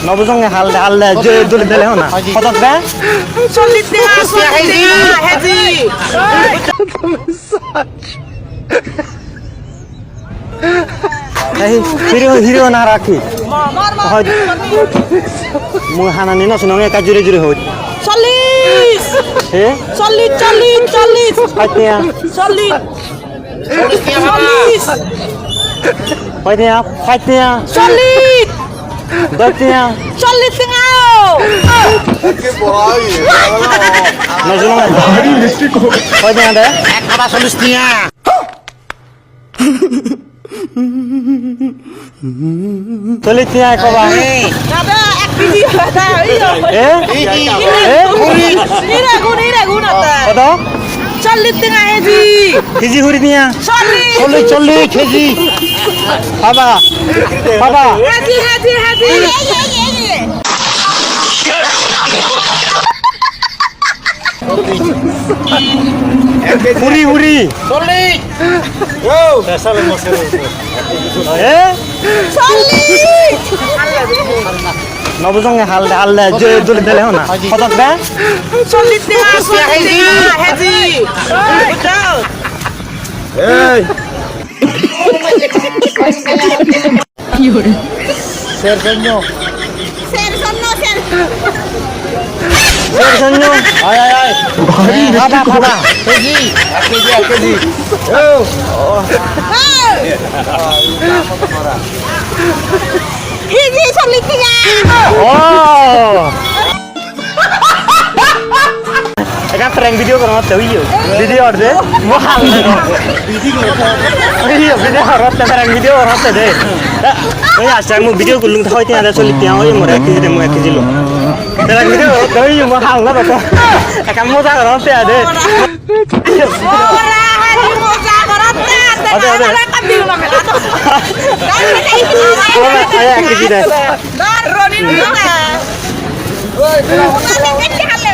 নবজঙ্গে হাল যে দলে দিলে না কত বে 40 টাকা 40 হেজি এই হিরো না রাখি মু হানানি না শুনঙ্গে কা জুরে জুরে হই 40 হে 40 40 40 পাইতিয়া 40 পাইতিয়া পাইতিয়া 40 দতিয়া 40 টাকা না শুনঙ্গে পাইতিয়া দে এক খাবা 40 টিয়া চলিতিয়া কবা দাদা 1 কেজি দাদা ইরে গুণ কত 40 টাকা হেজি কেজি হুরি দিয়া 40 40 কেজি বাবা বাবা হেজি হুরি হুরি 40 ও এ 40 নবজঙ্গে হাল যে দলে দিলে না কত বে 40 টাকা হেজি এই সের জন্য সৈন্য আয় আয় আয় খাবা খাবা কেজি 1 কেজি হেজি 40 টাকা ও একা প্র্যাঙ্ক ভিডিও করতে হইও ভিডিও অর্ধে মহাল ভিডিও করতে প্র্যাঙ্ক ভিডিও করতে দে ওই আচ্ছা আমি ভিডিও করলুম তো হইতে আদা চলি তিয়া ওই মোর 1 কেজি দে মো 1 কেজি লো প্র্যাঙ্ক ভিডিও দই মহাল না তো একা মজা করতে আদে ওরা হারি মজা করতে আদে আদে কান্দিও না মেলা তো ওরা 1 কেজি দে দার রনি না ওই কেটে হালে